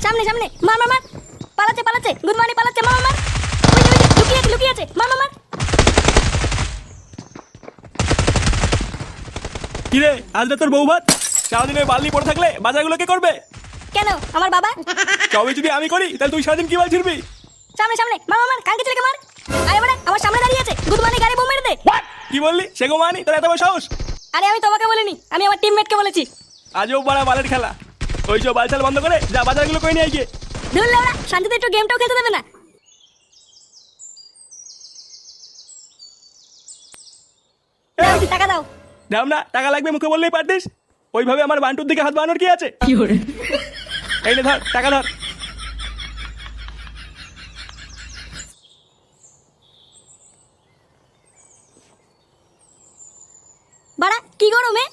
সামনে সামনে, মার মার মার। পালাচ্ছে পালাচ্ছে, গুড মর্নিং পালাচ্ছে, মার মার। ওই যে লুকিয়ে আছে লুকিয়ে আছে, মার মার মার। কিরে আজ তোর বউ ভাত সারাদিন ওই বালি পড়ে থাকলে বাজারগুলো কে করবে? কেন আমার বাবা? তবে যদি আমি করি তাহলে তুই সারাদিন কি বাল ছিড়বি? সামনে সামনে, মার মার মার, কালকে ছেলেকে মার। আরে মানে আমার সামনে দাঁড়িয়ে আছে, গুড মর্নিং গাড়ি বোম মেরে দে। কি বললি? সে গো মানি তোর এত বড় সাহস? আরে আমি তোমাকে বলিনি, আমি আমার টিমমেটকে বলেছি। আজও বড় বালের খেলা। ওই সব বালচাল বন্ধ করে যা বাজারগুলো করে নিয়ে আয় গিয়ে। ধরলে ওরা শান্তিতে একটু গেমটাও খেলতে দেবে না। দাও, টাকা দাও। দাম না, টাকা লাগবে মুখে বললেই পারতিস। ওইভাবে আমার বান্টুর দিকে হাত বানানোর কি আছে? এই নে ধর টাকা ধর। বাড়া কি গরমে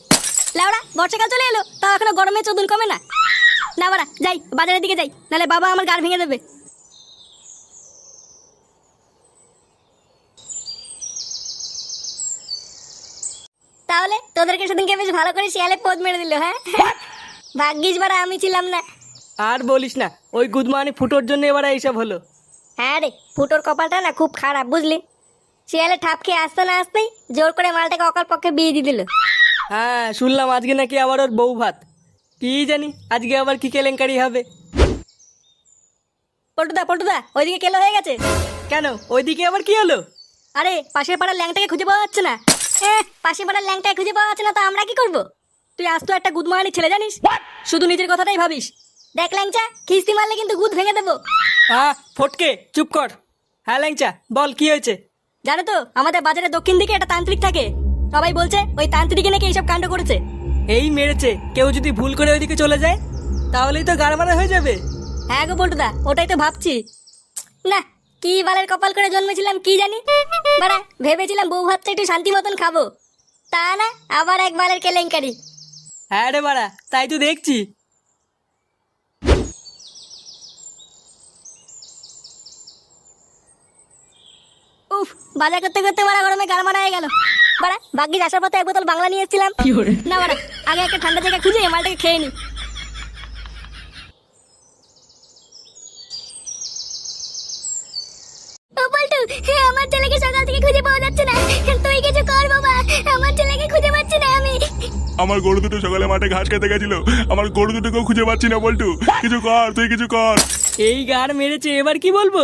লাউড়া, বর্ষাকাল চলে এলো তাও এখনো গরমে চোদন কমে না। না বাড়া যাই, বাজারের দিকে যাই, নাহলে বাবা আমার গাড় ভেঙে দেবে। তাহলে তোদেরকে সেদিনকে বেশ ভালো করে শিয়ালে পোদ মেরে দিল, হ্যাঁ? ভাগ্যিস বাড়া আমি ছিলাম না। আর বলিস না, ওই গুদমানি ফুটোর জন্য এবার এইসব হলো। হ্যাঁ রে, ফুটোর কপালটা না খুব খারাপ বুঝলি। শিয়ালে ঠাপ খেয়ে আসতে না আসতেই জোর করে মালটাকে অকাল পক্ষে বিয়ে দিয়ে দিল। হ্যাঁ শুনলাম আজকে নাকি আবার ওর বউ ভাত। কি জানি আজকে আবার কি কেলেঙ্কারি হবে। পল্টুদা পল্টুদা, ওইদিকে কেলো হয়ে গেছে। কেন ওইদিকে আবার কি হলো? আরে পাশের পাড়ার ল্যাংটাকে খুঁজে পাওয়া যাচ্ছে না। পাশের পাড়ার ল্যাংটাকে খুঁজে পাওয়া যাচ্ছে না তো আমরা কি করব? তুই আজ তো একটা গুদমানি ছেলে জানিস, শুধু নিজের কথাটাই ভাবিস। দেখ ল্যাংচা, খিস্তি মারলে কিন্তু গুদ ভেঙে দেবো। ফটকে চুপ কর। হ্যাঁ ল্যাংচা বল কি হয়েছে? জানো তো আমাদের বাজারের দক্ষিণ দিকে একটা তান্ত্রিক থাকে, সবাই বলছে ওই তান্ত্রিকে নাকি এইসব কাণ্ড করেছে। এই মেরেছে, কেউ যদি ভুল করে ওইদিকে চলে যায় তাহলেই তো গাড়মারা হয়ে যাবে। হ্যাঁ গো পল্টুদা, ওটাই তো ভাবছি। না, কি বালের কপাল করে জন্মেছিলাম কি জানি। বাড়া ভেবেছিলাম বউ ভাতটা একটু শান্তি মতন খাবো, তা না আবার এক বালের কেলেঙ্কারি। হ্যাঁ রে বাড়া, তাই তো দেখছি। উফ, বাজার করতে করতে বাড়া গরমে গাল মারা হয়ে গেল। বাড়া ভাগ্যিস আসার পথে এক বোতল বাংলা নিয়ে এসেছিলাম। না বাড়া, আগে একটা ঠান্ডা জায়গা খুঁজে মালটাকে খেয়ে নি। ও পল্টু, আমার ছেলেকে সকাল থেকে খুঁজে পাওয়া যাচ্ছে না, তুই কিছু কর বাবা, আমার ছেলেকে খুঁজে পাচ্ছি না আমি। আমার গরু দুটো সকালে মাঠে ঘাস খেতে গেছিল, আমার গরু দুটোকেও খুঁজে পাচ্ছি না বল্টু। কিছু কর, তুই কিছু কর। এই গাড় মেরেছে, এবার কি বলবো?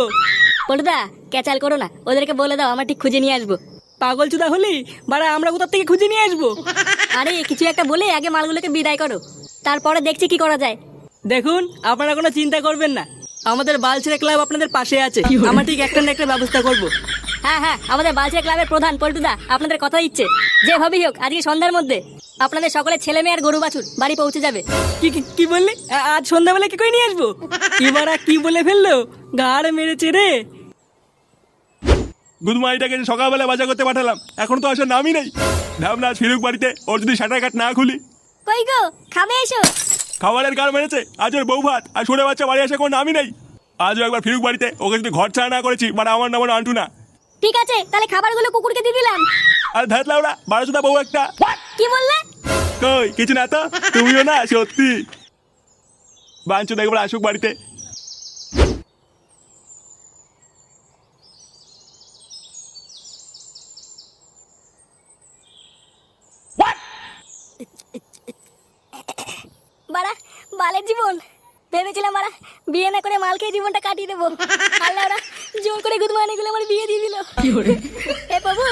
পল্টুদা ক্যাচাল করো না, ওদেরকে বলে দাও আমরা ঠিক খুঁজে নিয়ে আসবো। পাগল চুদা হলি বাড়া, আমরা কোথা থেকে খুঁজে নিয়ে আসবো? আরে কিছু একটা বলে আগে মালগুলোকে বিদায় করো, তারপরে দেখছি কি করা যায়। দেখুন আপনারা কোনো চিন্তা করবেন না, আমাদের বালছেড়ে ক্লাব আপনাদের পাশে আছে। আমরা ঠিক একটা না একটা ব্যবস্থা করব। হ্যাঁ হ্যাঁ, আমাদের বালচিয়া ক্লাবের প্রধান পল্টুদা আপনাদের কথা দিচ্ছে, যেভাবেই হোক আজকে সন্ধ্যার মধ্যে আপনাদের সকলের ছেলে মেয়ে আর গরু বাছুর বাড়ি পৌঁছে যাবে। কি কি কি বললি? আজ সন্ধ্যাবেলা কি করে নিয়ে আসবো? এবার কি বলে ফেললো, গাড় মেরেছে রে। গুদমাইটাকে সকালবেলা বাজার করতে পাঠালাম, এখন তো আসার নামই নেই। ভাবনা ফিরুক বাড়িতে, ওর যদি শাটার কাট না খুলি। কই গো, খাবে এসো। খাবারের গাল মেরেছে, আজ ওর বউ ভাত আর ছোট বাচ্চা বাড়ি আসে কোনো নামই নেই। আজও একবার ফিরুক বাড়িতে, ওকে যদি ঘর ছাড়া না করেছি মানে আমার নাম আন্টু না। ঠিক আছে তাহলে খাবারগুলো কুকুরকে দিয়ে দিলাম। আর ধ্যাত লাউড়া 12টা বউ একটা। কি বললে? কই কিছু না তো, তুমিও না সত্যি। বাঞ্চু একবার আসুক বাড়িতে। বাড়া বালের জীবন, ভেবেছিলাম বাড়া বিয়ে না করে মাল খেয়ে জীবনটা কাটিয়ে দেবো, আল্লাহ ওরা জোর করে গুদমানি গুলো আমার বিয়ে দিয়ে দিল। হে প্রভু,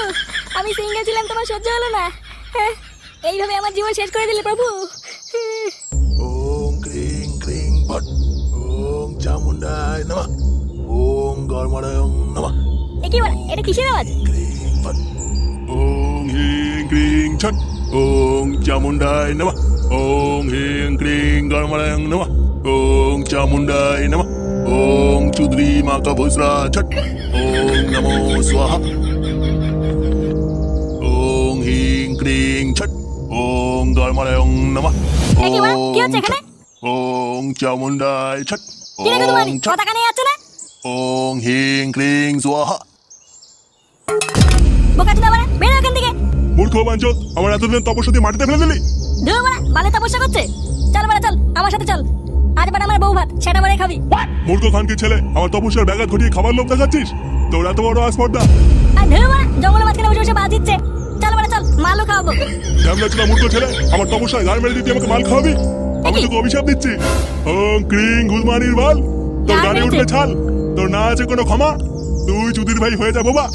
আমি সিঙ্গেল ছিলাম, তোমার সহ্য হলো না, এইভাবে আমার জীবন শেষ করে দিলে প্রভু। ওম ক্রিং ক্রিং পট ওম চামুন্ডায় নমঃ ওম গর্মণায় নমঃ। এ কি বাড়া, এটা কিসের আওয়াজ? ক্রিং পট ওং হিং ক্রিং ছট ওং চামুন্ডায় নমঃ ওং হিং ক্রিং গর্মণায় নমঃ ওং চামুন্ডায় নমঃ ওং চুদ্রি মাকা ভুসরা ছট ওং নমো স্বাহা ওং হিং ক্রিং ছট ওং গর্মণায় নমঃ এ কি বাড়া, কি হচ্ছে এখানে? ওং চামুন্ডায় ছট কি রে গুদমানি, ওং ছট কথা কানে যাচ্ছে না? ওং হিং ক্রিং স্বাহা। বোকা চোদা বাড়া, বেরো এখান থেকে। মূর্খ মূর্খ বাঞ্চত, আমার এতদিন তপস্যা দিয়ে মাটিতে ফেলে দিলি। ধুর বাড়া, বালে তপস্যা করছে। চল বাড়া চল, আমার সাথে চল। আজ বাড়া আমার বউ ভাত, সেটা বাড়াই খাবি। মূর্খ খানকে ছেলে, আমার তপস্যার ব্যাঘাত ঘটিয়ে খাবার লোভ দেখাচ্ছিস? তোর এত বড় আসপর্দা। আর ধুর বাড়া, জঙ্গলের মাঝখানে বসে বসে বাজ দিচ্ছে। চল বাড়া চল, মালও খাওয়াবো। ঢ্যামলা ছিল মূর্খ ছেলে, আমার তপস্যায় গাড় মেরে দিতে আমাকে মাল খাওয়াবি? আমি তোকে অভিশাপ দিচ্ছি। ওং ক্রিং গুদমানির বাল, তোর গাল গাড়ি মেরেছে। উঠবে ছাল, তোর না আছে কোনো ক্ষমা। তুই চুদির ভাই হয়ে যা বাবা।